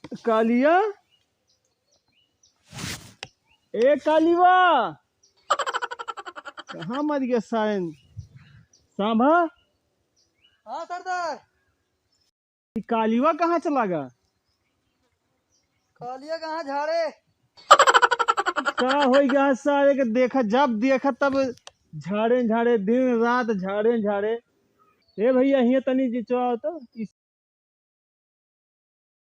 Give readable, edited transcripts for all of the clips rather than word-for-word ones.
कालिया, ए कालीवा, कहाँ मर गया सायन? सांभा, हाँ सरदार। कालीवा कहाँ चला गया? कालिया कहाँ झाड़े? क्या हो गया सारे के? देखा जब देखा तब झाड़े झाड़े, दिन रात झाड़े झाड़े। ए भैया हिया तनी जिचवा तो इस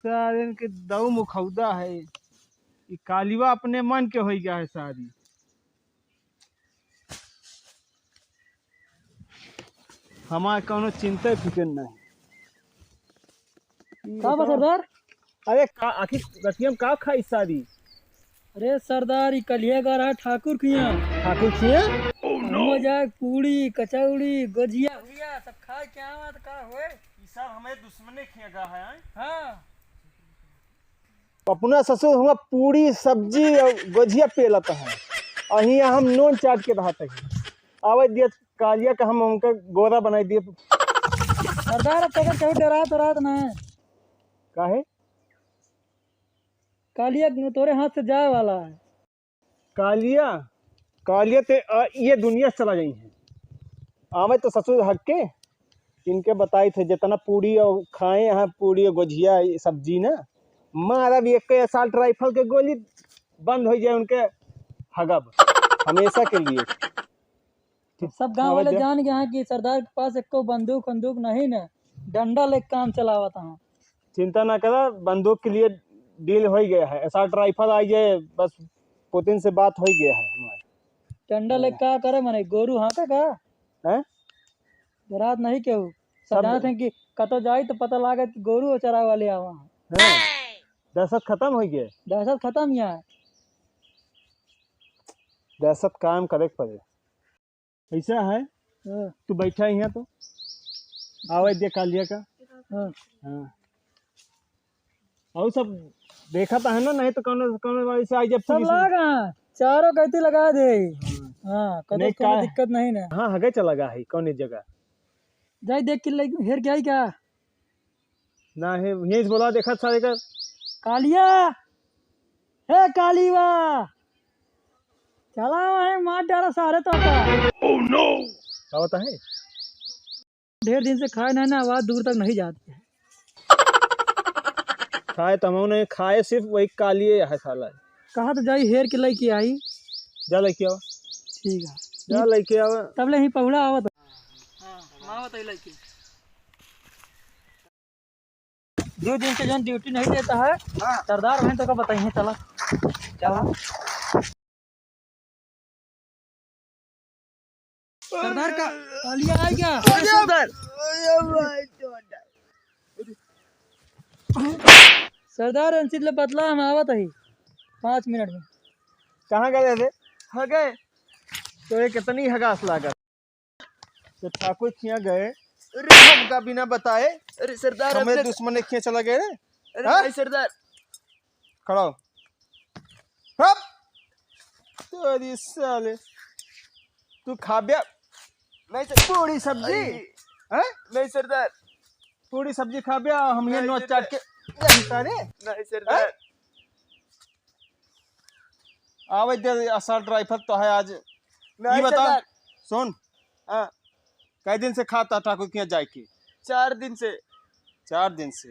सारे के दऊ मुखौदा है। ई कालीवा अपने मन के हो गया है सारी। हमारे कोनो चिंता फिक्र नहीं। का बा सरदार? अरे आखिर रतियम का खाई सारी? अरे सरदार ई कलिया गा रहा ठाकुर खिया। ठाकुर छिए? हम जाए पूड़ी कचौड़ी गुजिया हुआ सब खाए क्या मत का होए। ई सब हमें दुश्मने खिएगा है। हाँ अपना ससुर हुआ पूरी सब्जी और गुजिया पेलता है, अही हम नून चाट के रहते हैं। आवे दिया कालिया का हम उनका गोरा बनाई दिए। सरदार अब तक कहीं डरात ना है। काहे? कालिया तोरे हाथ से जाए वाला है। कालिया कालिया ते ये दुनिया से चला गई है। आवे तो ससुर हक के इनके बताई थे जितना पूरी और खाए यहाँ पूरी और गुजिया सब्जी ना मारा भी एक असाल्ट राइफल के गोली बंद हो जाए उनके हगब हमेशा के लिए। सब गांव वाले जान गए हैं कि सरदार के पास एको बंदूक बंदूक नहीं न डंडा लेके काम चलावत है। चिंता ना करा, बंदूक के लिए डील हो गया है। असाल्ट राइफल आई जाए बस, पुतिन से बात हो गया है हमारे। डंडा लेके क्या करे मने गोरू हाँका का हैं? रात नहीं केहू सब जानते हैं कि कतो जाई तो पता लागे कि गोरू चरा वाले आवा हैं? दहशत खत्म हो गया? दहशत खत्म यहाँ। दहशत कायम करे पड़े। ऐसा है हाँ, तू बैठा ही है तो आवाज दे कालिया का। हाँ। हाँ और सब देखा था है ना, नहीं तो कौन कौन वाली से आई जब सब लगा चारों कहती लगा दे। हाँ कतो नहीं, कोई का- दिक्कत नहीं ना। हाँ हगे चला गया है कौन जगह जाई देख के लगी हेर क्या क्या ना है यही बोला देखा सारे का। कालिया हे कालीवा चला वहीं मार डाला सारे तो क्या होता है? ढेर दिन से खाए नहीं ना आवाज दूर तक नहीं जाती है। खाए तमाम ने खाए, सिर्फ वही कालिए है साला। कहा तो जाई हेर के लेके आई। जा लेके आवा, ठीक है जा लेके आवा। तब ले ही पहुला आवत। हाँ आवत है लेके। 2 दिन से जन ड्यूटी नहीं देता है सरदार बहन तो का बताइए। चला चला सरदार का कालिया आ गया। सरदार अंशित ले बतला हम आवत है 5 मिनट में। कहाँ गए थे? हगे तो ये कितनी हगास लागत तो ठाकुर खिया गए। अरे हमका बिना बताए। अरे सरदार हमें दुश्मन खिया चला गए रे। अरे हाँ? नहीं सरदार। खड़ा हो। हप! तेरी साले तू खाब्या नहीं सर पूरी सब्जी हैं? नहीं सरदार। पूरी सब्जी खाब्या हम ये नहीं, नोच सरदार। चाट के तारे नहीं सरदार। आवे दे असाल्ट राइफल तो है आज। ये नहीं बता सरदार। सुन, हाँ कई दिन से खाता ठाकुर किया जाए की? 4 दिन से। 4 दिन से।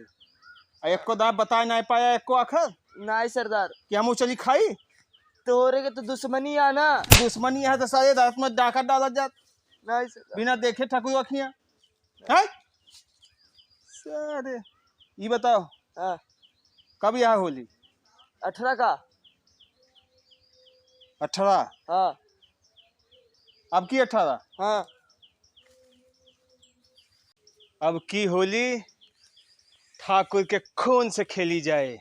एक को दाब बता नहीं पाया, एक को आखिर नहीं सरदार। कि हम चली खाई। तोरे के तो दुश्मनी आना। दुश्मनी है तो सारे रात में डाका डाला जात नहीं सरदार। बिना देखे ठाकुर अखियां हैं। सारे ये बताओ हाँ कब यहाँ होली? 18 का। 18? हाँ अब की 18? हाँ अब की होली ठाकुर के खून से खेली जाए।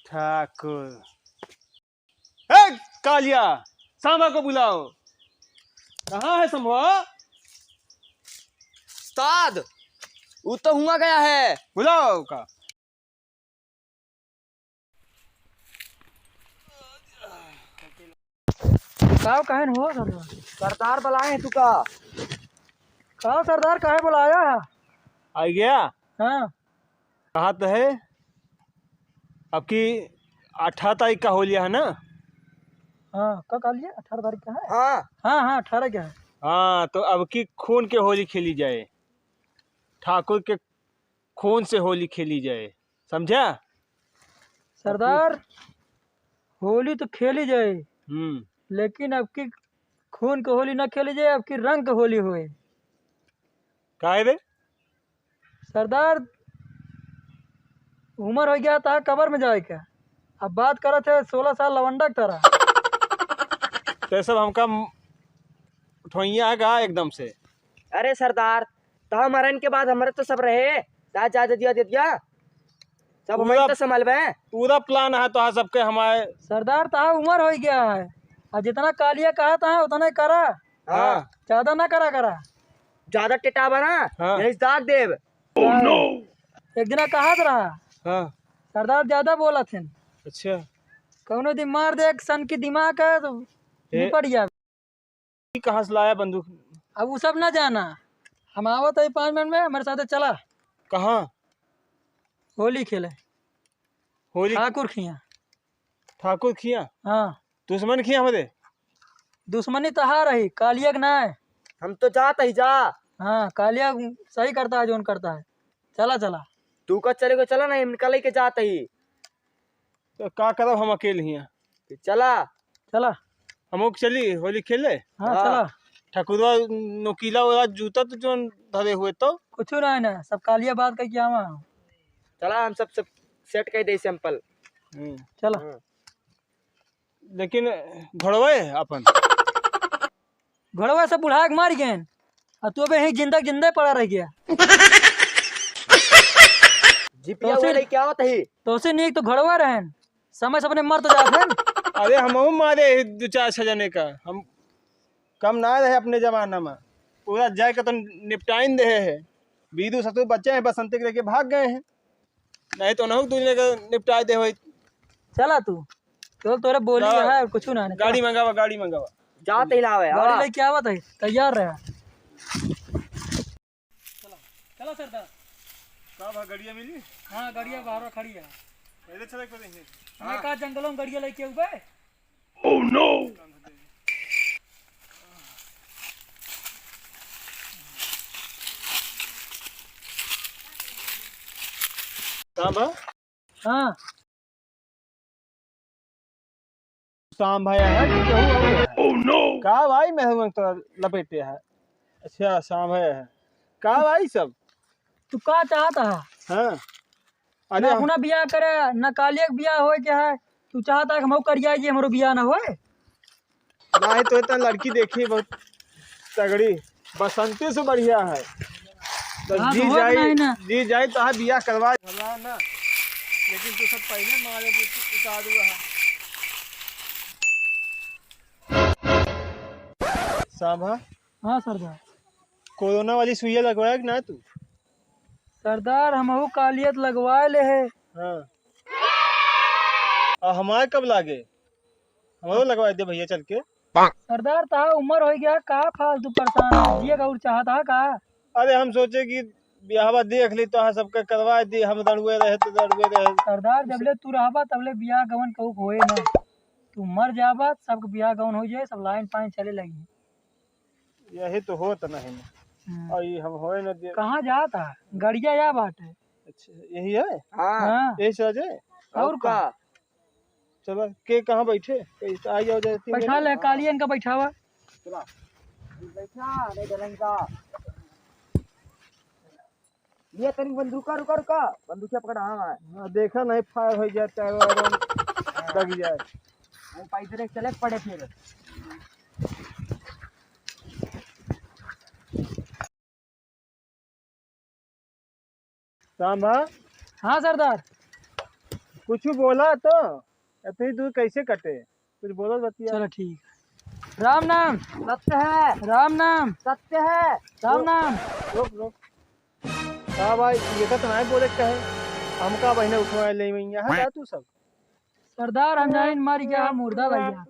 ठाकुर ए कालिया, सांबा को बुलाओ। कहाँ है संभवा? उस्ताद वो तो हुआ गया है। बुलाओ का। साहब कहे न हो सरदार? सरदार बुलाए हैं तू का। कहा सरदार काहे बुलाया? आ गया? हाँ कहा तो है अब की 18 तारीख का होली है ना। हाँ कब खा लिया 18 तारीख का है। हाँ हाँ हाँ 18 क्या है। हाँ तो अब की खून के होली खेली जाए, ठाकुर के खून से होली खेली जाए, समझा। सरदार होली तो खेली जाए, लेकिन अब की खून की होली ना खेली जाए, अब की रंग की होली होए। काहे रे? सरदार उम्र हो गया था कबर में जाए का, अब बात करा थे 16 साल लवंडा की तरह। तो सब हमका ठोइया गा एकदम से। अरे सरदार, तो मरण के बाद हमारे तो सब रहे, ता जा दिया दे दिया सब हमारे तो संभालबे। पूरा प्लान है तो सबके हमारे। सरदार तहा उम्र हो गया है, और जितना कालिया कहा था उतना ही करा। हाँ ज्यादा ना करा करा। ज्यादा टिटावा ना, हाँ। यही दाग देव। एक दिन कहा रहा। हाँ सरदार ज्यादा बोला थे। अच्छा कौनो दिन मार दे सन की दिमाग है तो निपट गया। कहाँ से लाया बंदूक? अब वो सब ना जाना, हम आवत है 5 मिनट में, हमारे साथ चला कहाँ होली खेले। होली? ठाकुर खिया। ठाकुर खिया? हाँ दुश्मन खिया हमारे। दुश्मनी तो हार रही, कालिया के ना है। हम तो जाता ही जा। हाँ कालिया सही करता है, जोन करता है। चला चला तू का चले को चला ना, निकल के जाता ही। तो का करब हम अकेले हिया? चला चला। हम चली होली खेले। हाँ हाँ। चला। ठकुरवा नोकीला वाला जूता तो जो धरे हुए तो कुछ ना है ना, सब कालिया बात का क्या हुआ। चला, हम सब सेट कर दे सैंपल। चला। लेकिन घोड़वे अपन घोड़वा से बुढ़ा के मार गए, और तू अबे यही जिंदा जिंदा पड़ा रह गया। जीपिया वाले क्या होता है? तो उसे नहीं तो घोड़वा रहे, समय से अपने मर तो जाते हैं। अरे हम मारे 2-4 जने का, हम कम ना रहे अपने जमाना में। पूरा जाए का तो निपटाइन दे है। बीदू सतु बच्चे हैं बसंती के लेके भाग गए हैं, नहीं तो ना दूसरे का निपटा दे हो। चला तू केवल तोरे बोली है, कुछ ना है। गाड़ी मंगावा, गाड़ी मंगावा। जाते ही लावे। गाड़ी लेके आवत है, तैयार रहे। चला चला सरदार। कब गाड़िया मिली? हाँ गाड़िया बाहर खड़ी है। पहले चले करेंगे। हमने कहा जंगलों में गाड़िया लेके हुए। Oh no. हाँ शाम भाई है कि केहू? Oh no. का भाई मैं हूं तो लपेटे है। अच्छा शाम है का भाई सब? तू का चाहता है? हाँ ना अरे अपना बियाह करे ना कालिया के बियाह होए क्या है? तू चाहता है कि हम करिया ये हमारो बियाह ना होए? नहीं तो इतना लड़की देखी बहुत तगड़ी, बसंती से बढ़िया है। तो हाँ, जी तो होत जाए नहीं ना। जी जाए तो बियाह करवा ना, लेकिन तू सब पहले मारे उतार हुआ। सांभा हाँ सरदार। कोरोना वाली सुइया लगवाया कि ना तू? सरदार हमहू कालियत लगवाए ले है। हाँ और हमारे कब लागे? हमारो लगवा दे भैया चल के। सरदार तहा उम्र हो गया, कहा फालतू परेशान है, जिए और चाहता है का? अरे हम सोचे कि ब्याहवा देख ली तो सबके करवा दी, हम दड़ुए रहे तो दड़ुए रहे। सरदार जबले तू रहबा तबले बियाह गवन कहू होए ना, तू मर जाबा सबके बियाह गवन हो जाए, सब लाइन पाइन चले लगी। यही तो हो तो नहीं और ये हम होए न दे। कहाँ जाता गड़िया या बात है? अच्छा यही है। हाँ हाँ यही सज है। और का? चलो के कहाँ बैठे आ जाओ जाती बैठा ले कालियन का बैठावा। बैठा नहीं डलेंगा। ये तेरी बंदूक रुका रुका, बंदूक पकड़ा। हाँ देखा नहीं फायर हो जाता है लग जाए। हम पैदल चले पड़े फिर। सांभा हाँ सरदार। कुछ बोला तो इतनी दूर कैसे कटे? कुछ बोलो बतिया। चलो ठीक है। राम नाम सत्य है, राम नाम सत्य है। राम नाम। रोक रोक। हाँ भाई ये तो नहीं बोले कहे हमका बहने उठवा ले मैया है तू सब। सरदार हम जाइन मर गया मुर्दा भैया।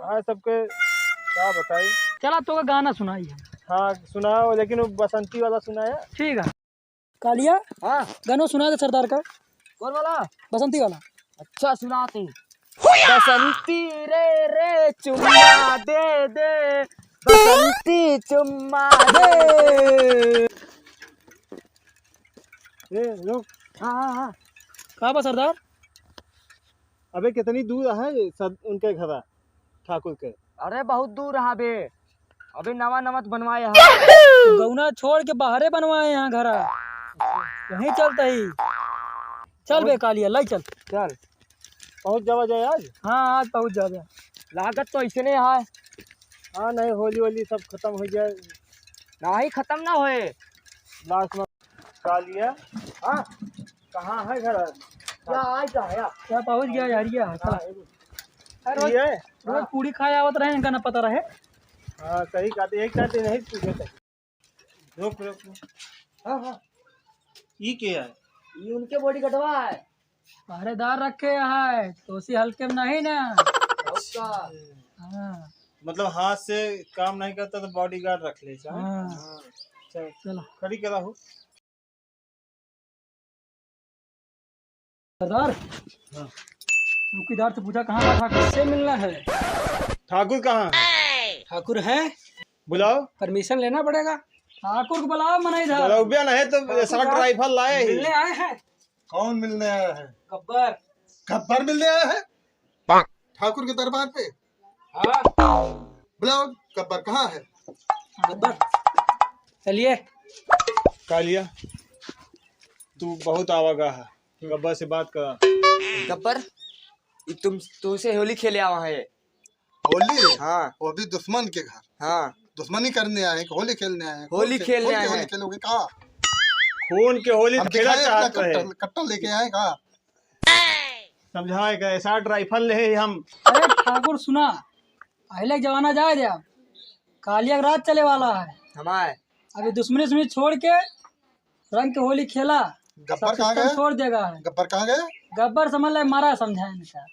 हाँ सबके क्या बताई। चला तो का गाना सुनाई है। हाँ सुनाओ, लेकिन वो बसंती वाला सुनाया। ठीक है। कालिया हाँ गाना सुना दे सरदार का, कौन वाला? बसंती वाला। अच्छा सुनाते। बसंती रे रे चुम्मा दे दे, बसंती चुम्मा दे। रुक। हाँ कहाँ बा सरदार? अबे कितनी दूर है उनके घर ठाकुर के? अरे बहुत दूर रहा बे, अभी नवा नमत बनवाए हैं। गौना छोड़ के बाहरे बनवाए यहाँ घर, वहीं चलता ही। चल बे कालिया, लाई चल। चल पहुंच जावा जाए आज। हाँ आज पहुँच जा। लागत तो ऐसे नहीं है। हाँ नहीं, होली होली सब खत्म हो जाए, ना ही खत्म ना होए। लास्ट में। कालिया हाँ कहाँ है घर? क्या आज का है? क्या पहुँच गया यार ये? रोज ये रोज पूरी खाए आवत रहे, इनका ना पता रहे। हाँ सही कहते, एक कहते नहीं पूछे थे। रुक रुक। हाँ हाँ ये क्या है? ये उनके बॉडी कटवा है। पहरेदार रखे है तो उसी हल्के में नहीं ना। उसका हाँ मतलब हाथ से काम नहीं करता तो बॉडीगार्ड रख ले। हाँ चल चलो खड़ी करा हो। सरदार, हाँ। चौकीदार से पूछा कहाँ था, किससे मिलना है? ठाकुर कहाँ है? ठाकुर है, बुलाओ। परमिशन लेना पड़ेगा। ठाकुर को बुलाओ, मना इधर। बुलाओ नहीं तो शॉर्ट राइफल लाए ही। मिलने आए हैं। कौन मिलने आया है? गब्बर। गब्बर मिलने आया है ठाकुर के दरबार पे? हाँ बुलाओ, गब्बर कहाँ है? गब्बर, चलिए। कालिया तू बहुत आवागा है, गब्बर से बात करा। गब्बर, ये तुमसे होली खेले आवा है। होली? हाँ वो भी दुश्मन के घर हाँ दुश्मनी करने आए कि होली खेलने आए हैं? होली खेलने आए हैं। होली खेलोगे कहा? खून के होली अब खेला दिखाए अपना चाहते हैं। कट्टा लेके आए कहा? समझाए का शॉर्ट राइफल ले हम। अरे ठाकुर सुना, पहले जमाना जाए दे, अब कालिया रात चले वाला है। हमारे अभी दुश्मनी छोड़ के रंग के होली खेला, गब्बर सब कहाँ सिस्टम गए? छोड़ देगा। गब्बर कहाँ गए? गब्बर समझ ले मारा, समझाए इनका।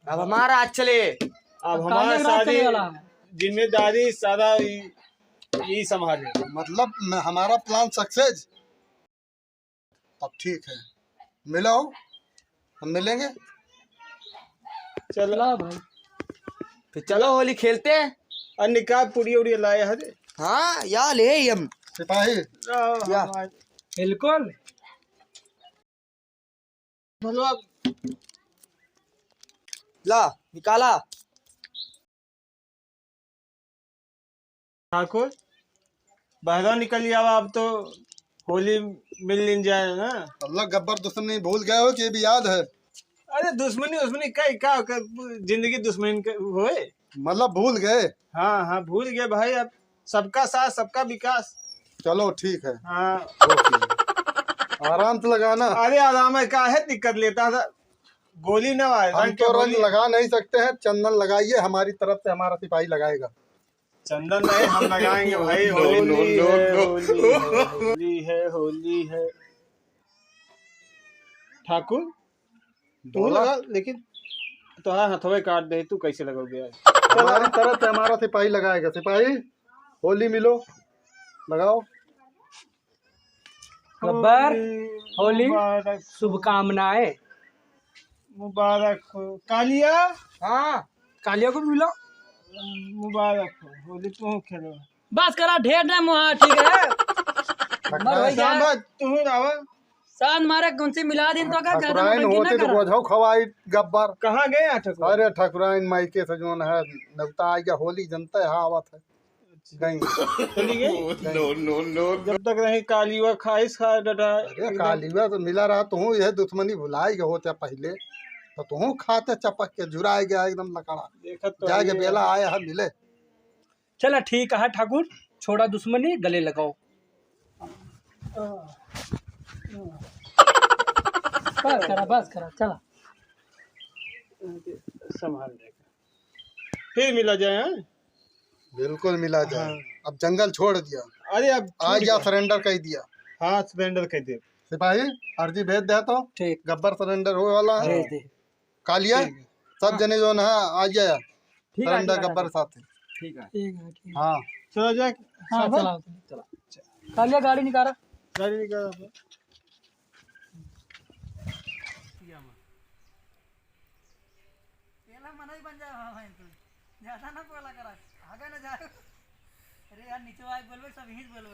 अब हमारा आज चले। अब हमारा कालिया रात शादी चले वाला है। जिम्मेदारी सारा ये संभाले। मतलब हमारा प्लान सक्सेस। अब ठीक है, मिलो, हम मिलेंगे। चलो चला भाई। फिर चलो होली खेलते हैं। और निकाह पूरी उड़ी लाए हरे। हाँ या ले हम सिपाही क्या? बिल्कुल। ला निकाला। ठाकुर बहरा निकल जावा, अब तो होली मिल जाए ना। अल्लाह, गब्बर दुश्मनी भूल गए हो कि ये भी याद है? अरे दुश्मनी उस्मनी कई का जिंदगी दुश्मनी होए। मतलब भूल गए? हाँ हाँ भूल गए भाई, अब सबका साथ सबका विकास। चलो ठीक है, हाँ आराम से लगाना। अरे आराम है, का है दिक्कत लेता था, गोली न आए। हम तो रंग लगा नहीं सकते हैं, चंदन लगाइए, हमारी तरफ से हमारा सिपाही लगाएगा। चंदन नहीं हम लगाएंगे भाई। होली है, होली है, होली है। ठाकुर तू लगा, लेकिन तुम्हारा हथवे काट दे, तू कैसे लगोगे? हमारी तरफ से हमारा सिपाही लगाएगा। सिपाही होली मिलो, लगाओ। गब्बर, होली मुबारक शुभकामनाएं। मुबारक हो। कालिया हाँ कालिया को भी मिलो। मुबारक हो, होली तू खेलो। बस करा, ढेर ना मुहा, ठीक है। मर भाई शाम जा। बाद तू रावा सांझ मारे कौन सी मिला दिन तो क्या कहते ठकुराइन होते तो गोझौ खवाई गब्बर। कहाँ गए ठाकुर? अरे ठकुराइन मायके से जो है नवता आई गया, होली जनता है, हाँ आवत है गई। चली गई। जब तक रही कालिया खाइस खा डटा। अरे कालीवा तो मिला रहा, तू यह दुश्मनी भुलाई गए होते पहले तो तू खाते चपक के जुराए गया एकदम लकड़ा। देखत तो जाके है। बेला आया है मिले। चला ठीक है ठाकुर, छोड़ा दुश्मनी, गले लगाओ। बस करा चला। संभाल लेगा, फिर मिला जाए। हाँ? बिल्कुल मिला जाए। अब जंगल छोड़ दिया, अरे अब आज या सरेंडर कर दिया। हाँ सरेंडर कर दे। सिपाही अर्जी भेज दे तो ठीक, गब्बर सरेंडर होने वाला है। भेज दे। कालिया सब जने जो है आ जाए ठीक है, सरेंडर गब्बर साथ। ठीक है। ठीक है। हाँ चलो जाए। हाँ चला। कालिया गाड़ी निकाला। गाड़ी निकाल पेला मना ही बन जाए हाँ भाई तू ज्यादा ना बोला करा आगे ना जाए अरे यार नीचे आए बोलबे सब यहीं बोलबे